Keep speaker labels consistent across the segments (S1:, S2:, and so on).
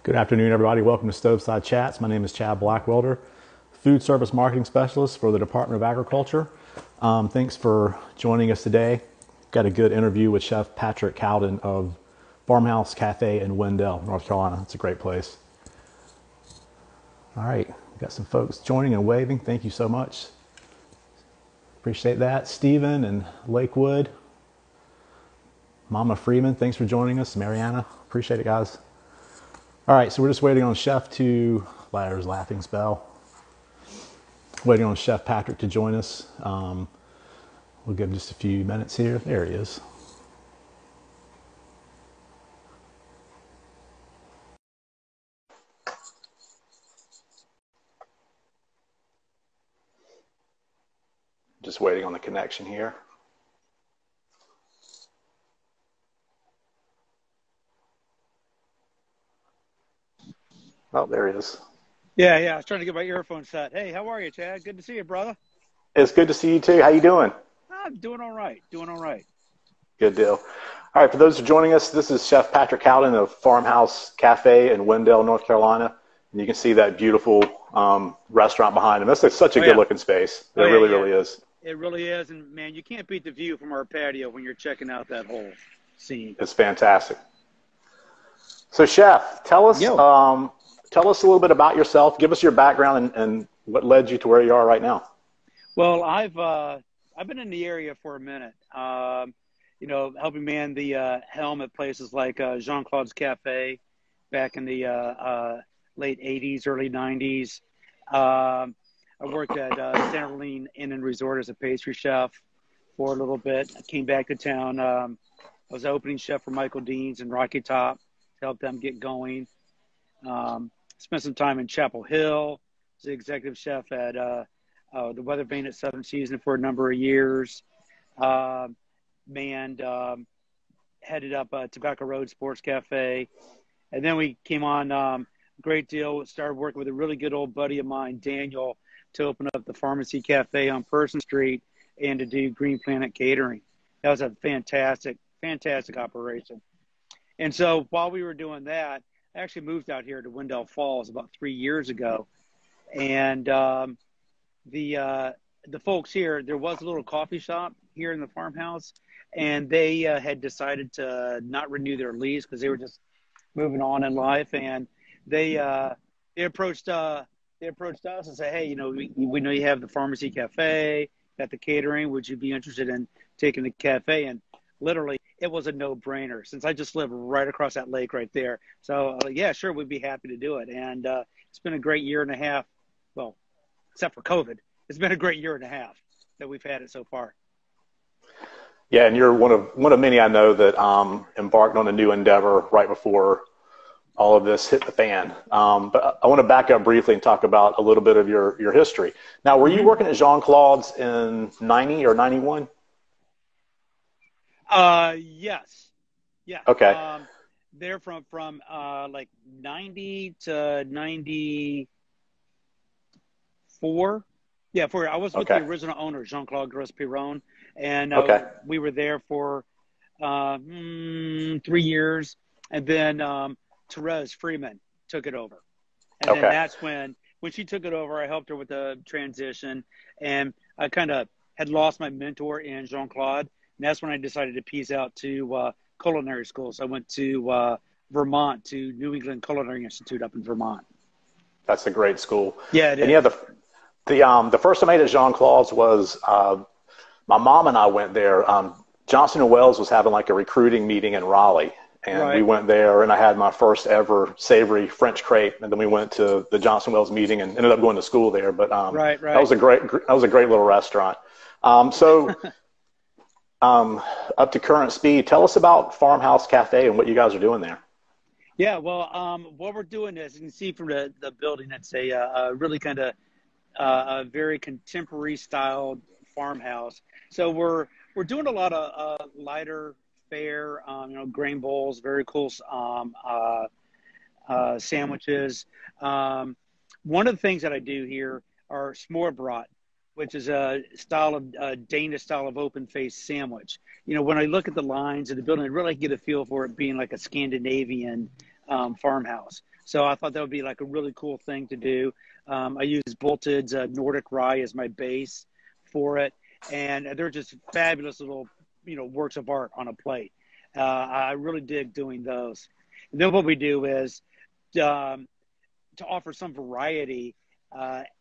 S1: Good afternoon, everybody. Welcome to Stoveside Chats. My name is Chad Blackwelder, Food Service Marketing Specialist for the Department of Agriculture. Thanks for joining us today. Got a good interview with Chef Patrick Cowden of Farmhouse Cafe in Wendell, North Carolina. It's a great place. All right, we've got some folks joining and waving. Thank you so much. Appreciate that. Stephen and Lakewood. Mama Freeman, thanks for joining us. Mariana, appreciate it, guys. All right, so we're just waiting on Chef to, there's laughing spell. Waiting on Chef Patrick to join us. We'll give him just a few minutes here. There he is. Just waiting on the connection here. Oh, there he is.
S2: Yeah. I was trying to get my earphone set. Hey, how are you, Chad? Good to see you, brother.
S1: It's good to see you too. How you doing?
S2: I'm doing all right.
S1: Good deal. All right, for those who are joining us, this is Chef Patrick Cowden of Farmhouse Cafe in Wendell, North Carolina. And you can see that beautiful restaurant behind him. That's such a good-looking space. It really is.
S2: It really is. And, man, you can't beat the view from our patio when you're checking out that whole scene.
S1: It's fantastic. So, Chef, tell us a little bit about yourself. Give us your background and what led you to where you are right now.
S2: Well, I've been in the area for a minute, helping man the helm at places like Jean-Claude's Cafe back in the late 80s, early 90s. I worked at Centerline Inn and Resort as a pastry chef for a little bit. I came back to town. I was opening chef for Michael Dean's and Rocky Top to help them get going. Spent some time in Chapel Hill. Was the executive chef at the Weather Vane at Southern Season for a number of years. Headed up Tobacco Road Sports Cafe. And then we came on great deal. Started working with a really good old buddy of mine, Daniel, to open up the Pharmacy Cafe on Person Street and to do Green Planet Catering. That was a fantastic operation. And so while we were doing that, I actually moved out here to Wendell Falls about 3 years ago. And the folks here, there was a little coffee shop here in the farmhouse, and they had decided to not renew their lease because they were just moving on in life. And they approached us and said, hey, we know you have the Pharmacy Cafe, got the catering. Would you be interested in taking the cafe? And literally, it was a no-brainer since I just live right across that lake right there. So, yeah, sure, we'd be happy to do it. And it's been a great year and a half. Well, except for COVID, it's been a great year and a half that we've had it so far.
S1: Yeah, and you're one of many I know that embarked on a new endeavor right before all of this hit the fan. But I want to back up briefly and talk about a little bit of your history. Now, were you working at Jean-Claude's in 90 or 91?
S2: Yes. Yeah.
S1: Okay.
S2: They're from like 90 to 94. Yeah, I was with the original owner, Jean-Claude Gross-Piron, and we were there for 3 years, and then Therese Freeman took it over. And then that's when she took it over, I helped her with the transition, and I kind of had lost my mentor in Jean-Claude. And that's when I decided to piece out to culinary school. So I went to Vermont, to New England Culinary Institute up in Vermont.
S1: That's a great school.
S2: Yeah, it is.
S1: And yeah, the first I made at Jean-Claude's was my mom and I went there. Johnson & Wales was having like a recruiting meeting in Raleigh. And we went there, and I had my first ever savory French crepe. And then we went to the Johnson & Wales meeting and ended up going to school there. But that was a great little restaurant. Up to current speed, tell us about Farmhouse Cafe and what you guys are doing there.
S2: Yeah, well, what we're doing is, you can see from the building, it's a really kind of a very contemporary styled farmhouse. So we're doing a lot of lighter fare, grain bowls, very cool sandwiches. One of the things that I do here are smørrebrød, which is a style of Danish style of open-faced sandwich. When I look at the lines of the building, I really get a feel for it being like a Scandinavian Farmhouse. So I thought that would be like a really cool thing to do. I use Bolted's Nordic Rye as my base for it, and they're just fabulous little, works of art on a plate. I really dig doing those. And then what we do is to offer some variety.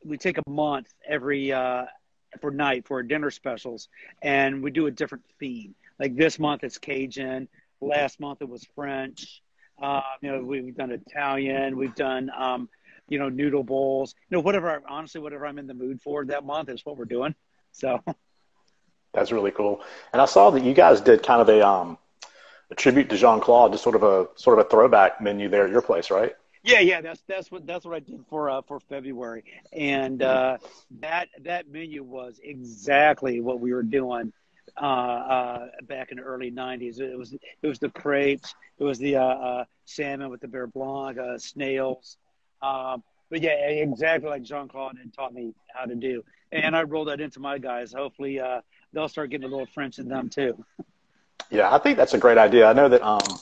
S2: We take a month every for night for our dinner specials, and we do a different theme. Like this month it's Cajun. Last month it was French. We've done Italian. We've done noodle bowls. Whatever I'm in the mood for that month is what we're doing. So
S1: that's really cool. And I saw that you guys did kind of a tribute to Jean-Claude, just sort of a throwback menu there at your place, right?
S2: Yeah. That's what I did for February, and that menu was exactly what we were doing back in the early '90s. It was the crepes, it was the salmon with the beurre blanc, snails. But yeah, exactly like Jean-Claude had taught me how to do, and I rolled that into my guys. Hopefully, they'll start getting a little French in them too.
S1: Yeah, I think that's a great idea. I know that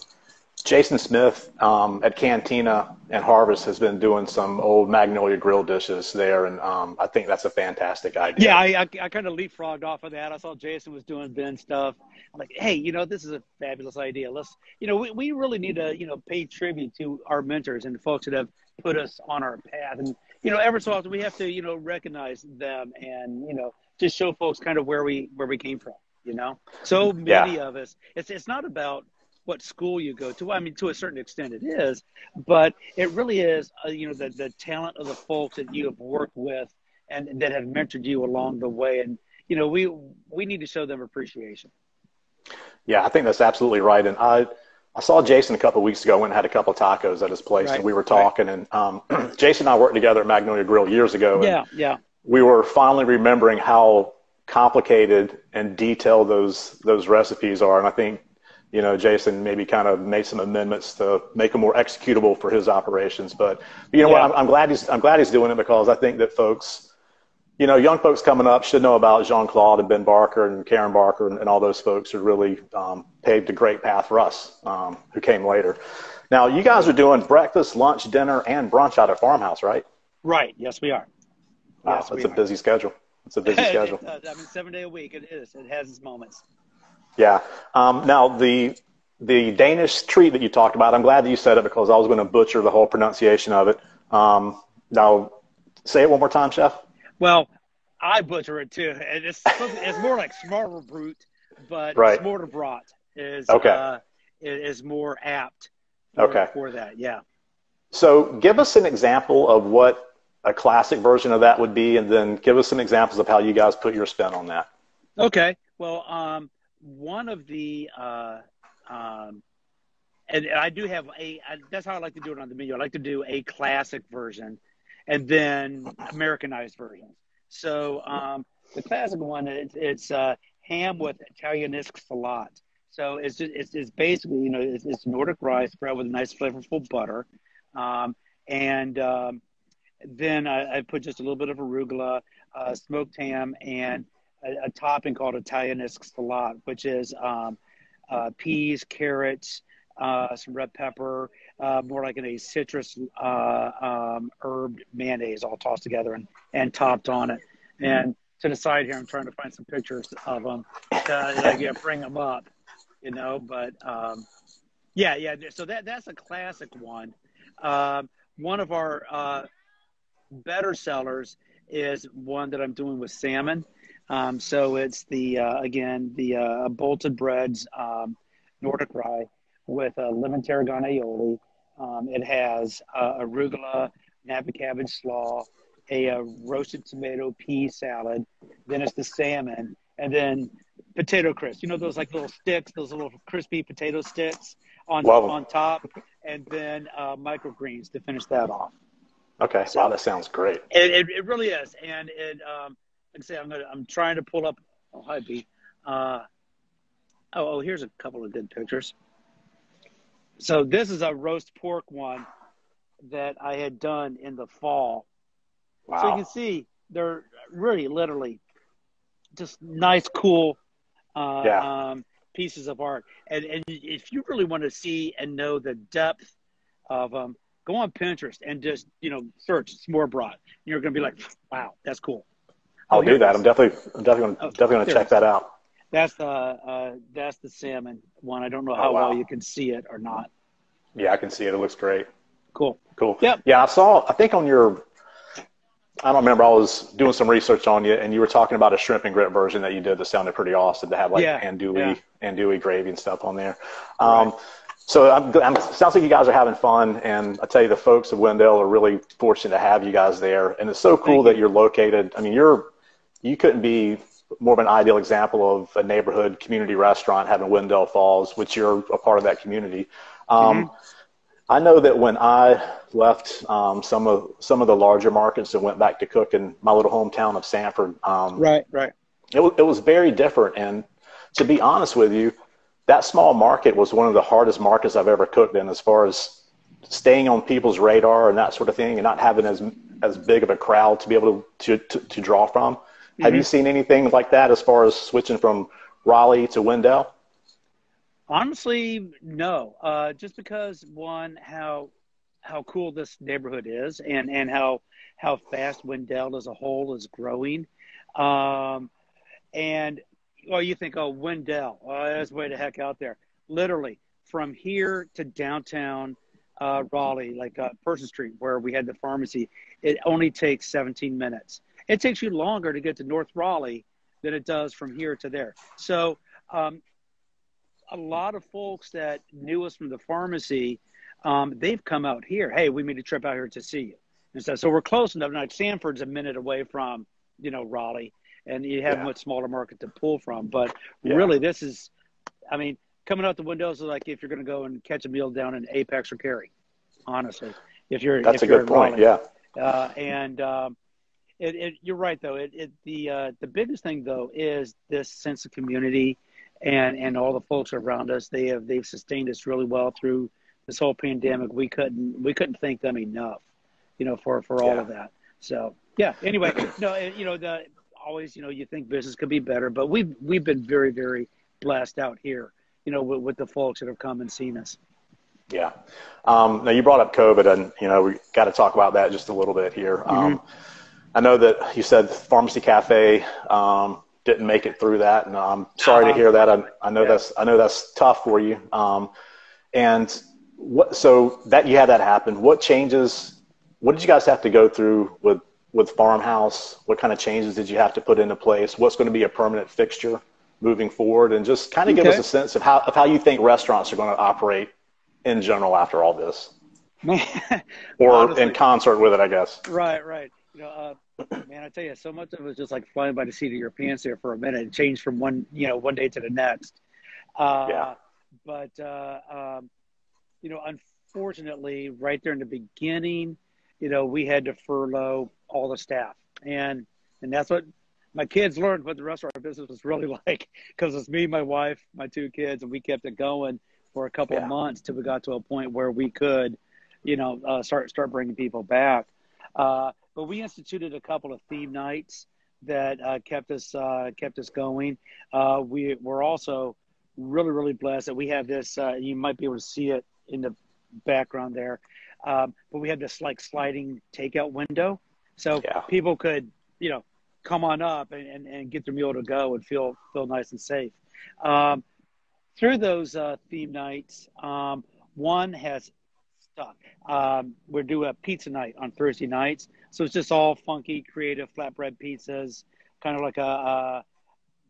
S1: Jason Smith at Cantina and Harvest has been doing some old Magnolia Grill dishes there, and I think that's a fantastic idea.
S2: Yeah, I kind of leapfrogged off of that. I saw Jason was doing Ben stuff. I'm like, hey, this is a fabulous idea. Let's, we really need to, pay tribute to our mentors and the folks that have put us on our path. And, every so often we have to, recognize them and, just show folks kind of where we came from, So many of us, it's not about what school you go to. I mean, to a certain extent it is, but it really is, the talent of the folks that you have worked with and that have mentored you along the way. And, we need to show them appreciation.
S1: Yeah, I think that's absolutely right. And I saw Jason a couple of weeks ago, went and had a couple of tacos at his place, and we were talking. And Jason and I worked together at Magnolia Grill years ago. And we were finally remembering how complicated and detailed those recipes are. And I think, Jason maybe kind of made some amendments to make them more executable for his operations. But what? I'm glad he's doing it, because I think that folks, young folks coming up should know about Jean-Claude and Ben Barker and Karen Barker and all those folks who really paved a great path for us who came later. Now, you guys are doing breakfast, lunch, dinner, and brunch out at Farmhouse, right?
S2: Right. Yes, we are.
S1: Wow, it's a busy schedule. It's a busy schedule.
S2: 7 day a week. It is. It has its moments.
S1: Yeah. Now, the Danish treat that you talked about, I'm glad that you said it, because I was going to butcher the whole pronunciation of it. Now, say it one more time, Chef.
S2: Well, I butcher it too. And it's more like Smarterbrot, but Smarterbrot is more apt for that. Yeah. So
S1: give us an example of what a classic version of that would be, and then give us some examples of how you guys put your spin on that.
S2: Okay. Well, one of the and I do have that's how I like to do it on the menu. I like to do a classic version and then Americanized versions. So the classic one, it's ham with Italianesque salad. So it's basically, it's Nordic rice spread with a nice flavorful butter. Then I put just a little bit of arugula, smoked ham, and a topping called Italianesque salad, which is peas, carrots, some red pepper, more like a citrus herb mayonnaise all tossed together and topped on it. And to the side here, I'm trying to find some pictures of them to bring them up, But so that's a classic one. One of our better sellers is one that I'm doing with salmon. So it's the Bolted Breads Nordic Rye with lemon tarragon aioli. It has arugula, napa cabbage slaw, a roasted tomato pea salad. Then it's the salmon, and then potato crisps. Those like little sticks, those little crispy potato sticks on top, and then microgreens to finish that off.
S1: Okay, so, wow, that sounds great.
S2: It really is, and it like I say, I'm trying to pull up. Oh, hi, B. Here's a couple of good pictures. So this is a roast pork one that I had done in the fall. Wow. So you can see they're really, literally, just nice, cool pieces of art. And if you really want to see and know the depth of go on Pinterest and just, search s'more brat. You're going to be like, wow, that's cool.
S1: I'll do that.
S2: Is.
S1: I'm definitely going to check that out.
S2: That's the salmon one. I don't know how well you can see it or not.
S1: Yeah, I can see it. It looks great.
S2: Cool.
S1: Yep. Yeah, I think on your, I don't remember, I was doing some research on you, and you were talking about a shrimp and grit version that you did that sounded pretty awesome to have andouille gravy and stuff on there.
S2: Right.
S1: So sounds like you guys are having fun, and I tell you, the folks of Wendell are really fortunate to have you guys there, and it's so cool that you're located. I mean, you couldn't be more of an ideal example of a neighborhood community restaurant having Wendell Falls, which you're a part of that community. I know that when I left some of the larger markets and went back to cook in my little hometown of Sanford,
S2: right,
S1: it was very different. And to be honest with you, that small market was one of the hardest markets I've ever cooked in, as far as staying on people's radar and that sort of thing, and not having as big of a crowd to be able to draw from. Have you seen anything like that as far as switching from Raleigh to Wendell?
S2: Honestly, no. Just because, one, how cool this neighborhood is, and how fast Wendell as a whole is growing. And you think, oh, Wendell, that's way the heck out there. Literally, from here to downtown Raleigh, like Person Street, where we had the pharmacy, it only takes 17 minutes. It takes you longer to get to North Raleigh than it does from here to there. So a lot of folks that knew us from the pharmacy, they've come out here. Hey, we made a trip out here to see you. And so we're close enough. Like Sanford's a minute away from, Raleigh, and you have a much smaller market to pull from. But really, this is, coming out the windows is like if you're going to go and catch a meal down in Apex or Cary, honestly. That's
S1: a good point,
S2: Raleigh. You're right, though. The biggest thing, though, is this sense of community and all the folks around us. They've sustained us really well through this whole pandemic. We couldn't thank them enough, for all of that. So anyway, always, you think business could be better, but we've been very, very blessed out here, with the folks that have come and seen us.
S1: Yeah. Now you brought up COVID, and we got to talk about that just a little bit here. I know that you said Pharmacy Cafe didn't make it through that, and I'm sorry to hear that. I know that's tough for you. So that you had that happen. What changes? What did you guys have to go through with Farmhouse? What kind of changes did you have to put into place? What's going to be a permanent fixture moving forward? And just kind of give us a sense of how you think restaurants are going to operate in general after all this, or honestly, in concert with it, I guess.
S2: Right. Man, I tell you, so much of it was just like flying by the seat of your pants there for a minute. It changed from one day to the next. But unfortunately, right there in the beginning, we had to furlough all the staff, and that's what my kids learned what the restaurant business was really like, because it's me, my wife, my two kids, and we kept it going for a couple of months till we got to a point where we could, start bringing people back. But we instituted a couple of theme nights that kept us going. We're also really, really blessed that we have this. You might be able to see it in the background there, but we have this like sliding takeout window, so people could come on up and get their meal to go and feel nice and safe. Through those theme nights, one has stuck. We're doing a pizza night on Thursday nights. So it's just all funky, creative flatbread pizzas, kind of like a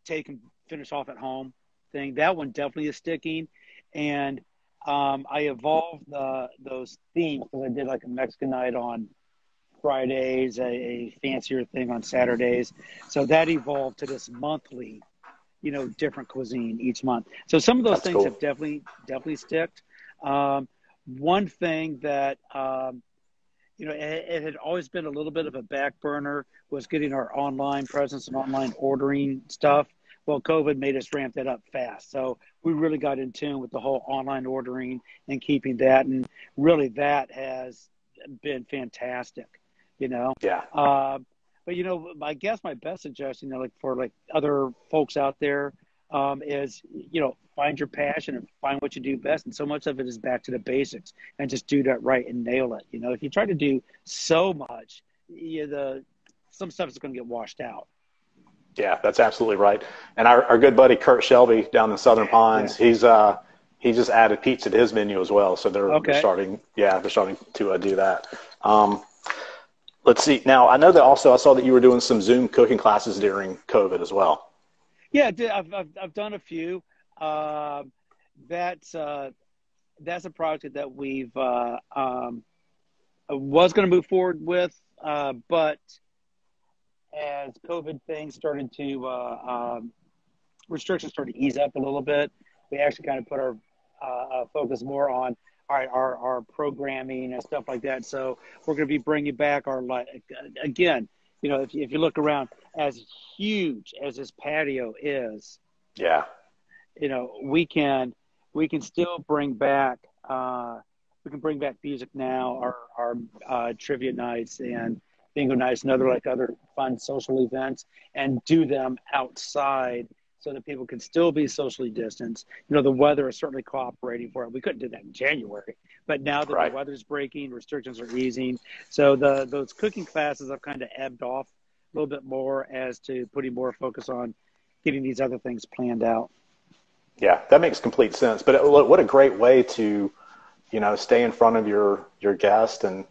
S2: take and finish off at home thing. That one definitely is sticking. And I evolved those themes, because I did like a Mexican night on Fridays, a fancier thing on Saturdays. So that evolved to this monthly, different cuisine each month. So some of those things have definitely sticked. One thing that, it had always been a little bit of a back burner was getting our online presence and online ordering stuff. Well, COVID made us ramp that up fast. So we really got in tune with the whole online ordering and keeping that. And really that has been fantastic,
S1: Yeah.
S2: But, I guess my best suggestion, for other folks out there, is, find your passion and find what you do best. And so much of it is back to the basics and just do that right and nail it. If you try to do so much, some stuff is going to get washed out.
S1: Yeah, that's absolutely right. And our good buddy Kurt Shelby down in Southern Pines, he just added pizza to his menu as well. So they're starting to do that. Let's see. Now, I know that also I saw that you were doing some Zoom cooking classes during COVID as well.
S2: Yeah, I've done a few. That's a project that we've was going to move forward with, but as COVID things started to restrictions started to ease up a little bit, we actually kind of put our focus more on our programming and stuff like that. So we're going to be bringing back again. If you look around, as huge as this patio is, we can still bring back music now, our trivia nights and bingo nights and other fun social events, and do them outside so that people can still be socially distanced. The weather is certainly cooperating for it. We couldn't do that in January, but now that the weather's breaking, restrictions are easing. So those cooking classes have kind of ebbed off a little bit more as to putting more focus on getting these other things planned out.
S1: Yeah, that makes complete sense. But what a great way to, stay in front of your guest and,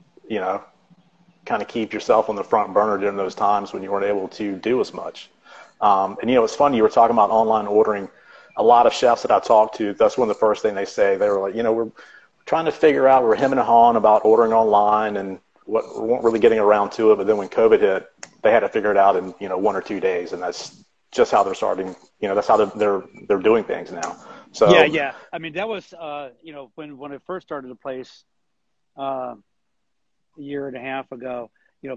S1: kind of keep yourself on the front burner during those times when you weren't able to do as much. And, it's funny, you were talking about online ordering. A lot of chefs that I talked to, that's one of the first things they say. They were like, we're trying to figure out, we're hemming and hawing about ordering online and we weren't really getting around to it. But then when COVID hit, they had to figure it out in, 1 or 2 days. And that's just how they're starting, that's how they're doing things now. So
S2: yeah. I mean, that was, when I first started the place a year and a half ago,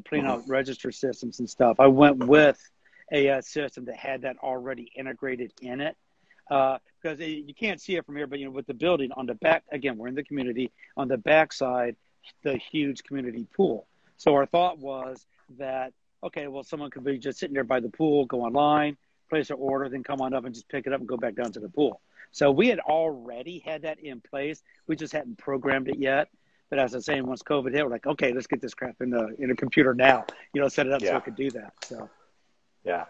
S2: putting out register systems and stuff, I went with a system that had that already integrated in it. Because you can't see it from here, but with the building on the back, again, we're in the community, on the back side, the huge community pool. So our thought was that, someone could be just sitting there by the pool, go online, place an order, then come on up and just pick it up and go back down to the pool. So we had already had that in place. We just hadn't programmed it yet. But as I was saying, once COVID hit, we're like, okay, let's get this crap in a computer now, set it up so we could do that. So. Yeah.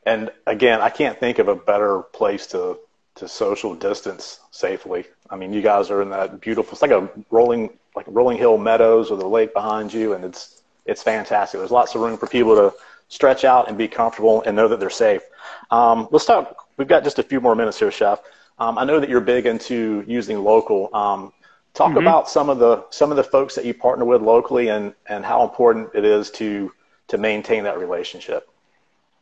S1: And again, I can't think of a better place to social distance safely. I mean, you guys are in that beautiful, it's like rolling hill meadows with a lake behind you. And it's fantastic. There's lots of room for people to stretch out and be comfortable and know that they're safe. Let's talk, we've got just a few more minutes here, Chef. I know that you're big into using local. Talk about some of the folks that you partner with locally and how important it is to maintain that relationship.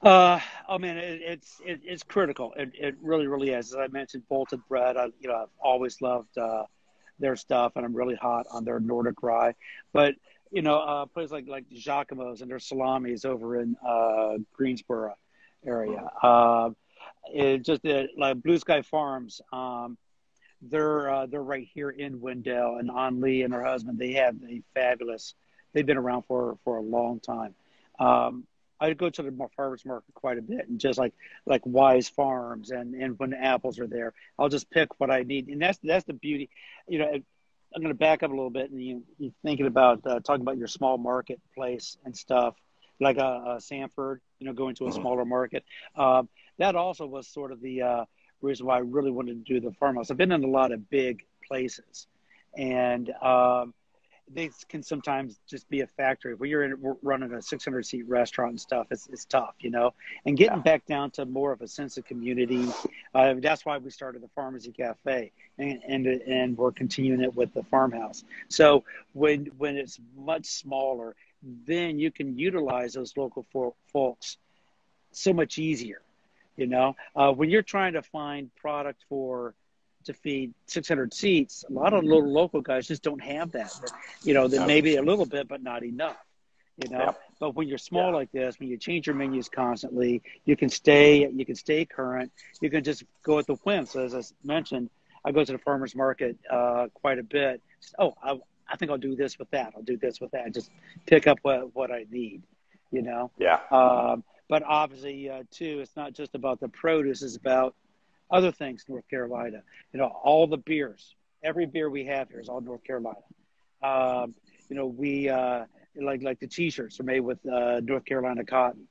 S2: It's critical. It really, really is. As I mentioned, Bolted Bread. I've always loved their stuff, and I'm really hot on their Nordic rye. But places like Giacomo's and their salamis over in Greensboro area. Like Blue Sky Farms. They're right here in Wendell, and An Lee and her husband. They have a fabulous. They've been around for a long time. I go to the farmers market quite a bit, and just like Wise Farms, and when the apples are there, I'll just pick what I need, and that's the beauty. I'm going to back up a little bit, and you're thinking about talking about your small marketplace and stuff, like Sanford, going to a smaller market. That also was sort of the reason why I really wanted to do the farmhouse. I've been in a lot of big places, and they can sometimes just be a factory. When you're running a 600-seat restaurant and stuff, it's tough, And getting back down to more of a sense of community, that's why we started the Pharmacy Cafe, and we're continuing it with the Farmhouse. So when it's much smaller, then you can utilize those local folks so much easier, When you're trying to find product to feed 600 seats, a lot of little local guys just don't have that. That maybe a little bit, but not enough. But when you're small like this, when you change your menus constantly, you can stay current. You can just go at the whim. So as I mentioned, I go to the farmers market quite a bit. I think I'll do this with that. I'll do this with that. Just pick up what I need. But obviously, too, it's not just about the produce. It's about other things, North Carolina. All the beers, every beer we have here is all North Carolina. We like the T-shirts are made with North Carolina cotton.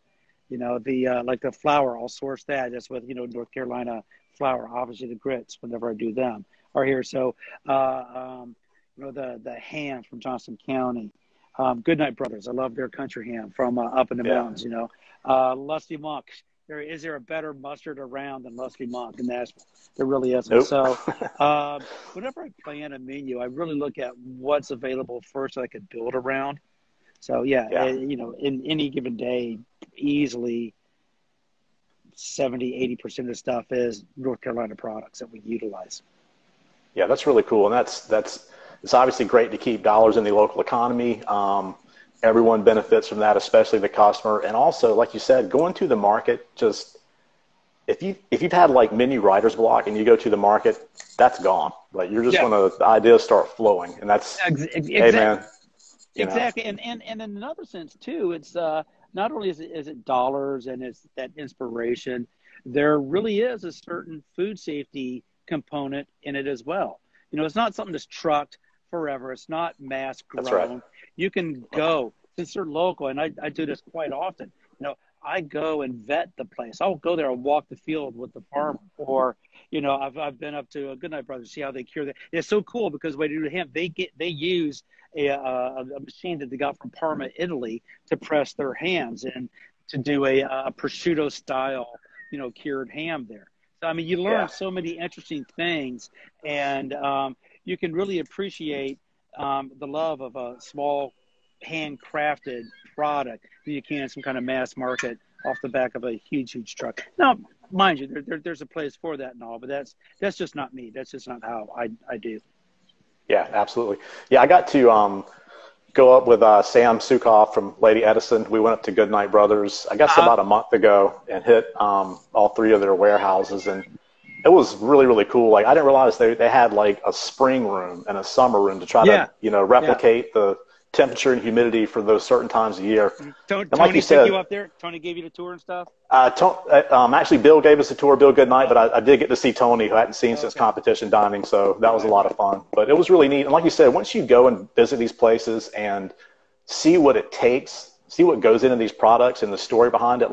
S2: Like the flour, I'll source that. That's with North Carolina flour. Obviously, the grits, whenever I do them, are here. So, the ham from Johnson County. Goodnight Brothers, I love their country ham from up in the mountains. Lusty Monk. Is there a better mustard around than Lusty Monk in Nashville? There really isn't.
S1: Nope.
S2: So, whenever I plan a menu, I really look at what's available first that I could build around. So, in any given day, easily 70-80% of the stuff is North Carolina products that we utilize.
S1: Yeah, that's really cool, and it's obviously great to keep dollars in the local economy. Everyone benefits from that, especially the customer. And also, like you said, going to the market, just if you've had like mini writer's block and you go to the market, that's gone. Like you're just the ideas start flowing, and that's
S2: exactly.
S1: Hey man,
S2: exactly. And in another sense too, it's not only is it dollars and it's that inspiration, there really is a certain food safety component in it as well. It's not something that's trucked forever. It's not mass grown.
S1: That's right.
S2: You can go, since they're local, and I do this quite often. I go and vet the place. I'll go there and walk the field with the farmer, or I've been up to a Goodnight Brothers, see how they cure that. It's so cool because when they do the ham, they use a machine that they got from Parma, Italy, to press their hams and to do a prosciutto style, cured ham there. So I mean, you learn so many interesting things, and you can really appreciate the love of a small handcrafted product that you can some kind of mass market off the back of a huge truck. Now, mind you, there's a place for that and all, but that's just not me. That's just not how I do.
S1: Yeah, absolutely. Yeah, I got to go up with Sam Sukoff from Lady Edison. We went up to Goodnight Brothers, I guess about a month ago, and hit all three of their warehouses, and it was really, really cool. Like I didn't realize they had like a spring room and a summer room to try to replicate the temperature and humidity for those certain times of year.
S2: Tony
S1: like you
S2: took
S1: said,
S2: you up there? Tony gave you the tour and stuff?
S1: Actually, Bill gave us a tour, Bill Goodnight, but I did get to see Tony, who I hadn't seen since competition dining, so that was a lot of fun. But it was really neat. And like you said, once you go and visit these places and see what it takes, see what goes into these products and the story behind it,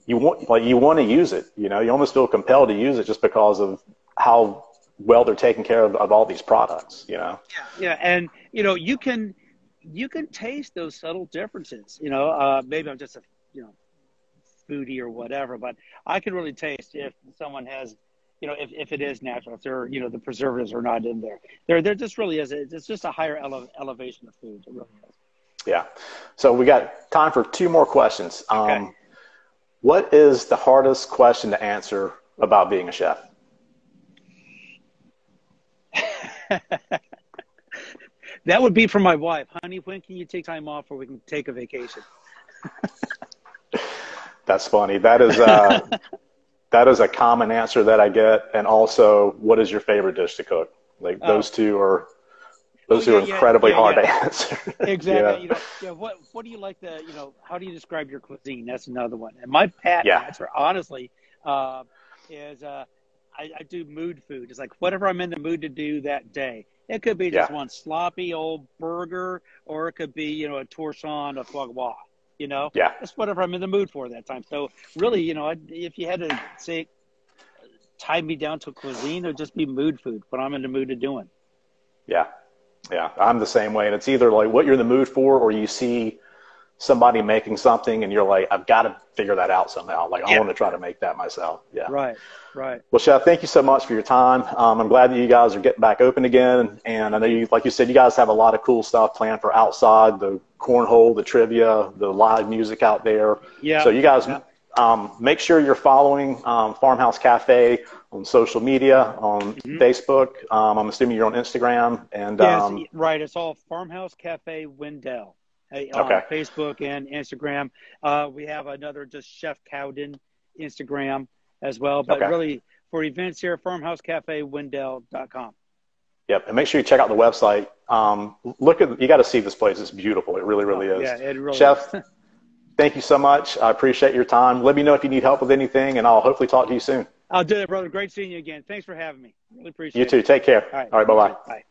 S1: you want to use it. You almost feel compelled to use it just because of how well they're taking care of all these products.
S2: Yeah, and you can taste those subtle differences. Maybe I'm just a foodie or whatever, but I can really taste if someone has, if it is natural, if they're, the preservatives are not in there. There just really is. It's just a higher elevation of food. It really is.
S1: Yeah. So we got time for two more questions.
S2: Okay.
S1: What is the hardest question to answer about being a chef?
S2: That would be for my wife. Honey, when can you take time off where we can take a vacation?
S1: That's funny. That is a common answer that I get. And also, what is your favorite dish to cook? Like those two are incredibly hard to answer.
S2: Exactly. What do you like to, how do you describe your cuisine? That's another one. And my answer, honestly, is I do mood food. It's like whatever I'm in the mood to do that day. It could be just one sloppy old burger, or it could be, a torchon, a foie gras, It's whatever I'm in the mood for that time. So really, if you had to say, tie me down to cuisine, it would just be mood food, what I'm in the mood of doing.
S1: Yeah. Yeah. I'm the same way. And it's either like what you're in the mood for, or you see somebody making something and you're like, I've got to figure that out somehow. Like I want to try to make that myself. Yeah.
S2: Right.
S1: Well, Chef, thank you so much for your time. I'm glad that you guys are getting back open again. And I know like you said, you guys have a lot of cool stuff planned for outside, the cornhole, the trivia, the live music out there.
S2: Yeah.
S1: So you guys make sure you're following Farmhouse Cafe on social media, on Facebook. I'm assuming you're on Instagram. And
S2: yes, right. It's all Farmhouse Cafe Wendell. On Facebook and Instagram. We have another just Chef Cowden Instagram as well. But really, for events here, farmhousecafewendell.com.
S1: Yep. And make sure you check out the website. You got to see this place. It's beautiful. It really, really is.
S2: Yeah, it really
S1: Chef,
S2: is.
S1: Thank you so much. I appreciate your time. Let me know if you need help with anything, and I'll hopefully talk to you soon.
S2: I'll do that, brother. Great seeing you again. Thanks for having me. Really appreciate it.
S1: You too. Take care.
S2: All right.
S1: All right. Bye-bye.
S2: Bye.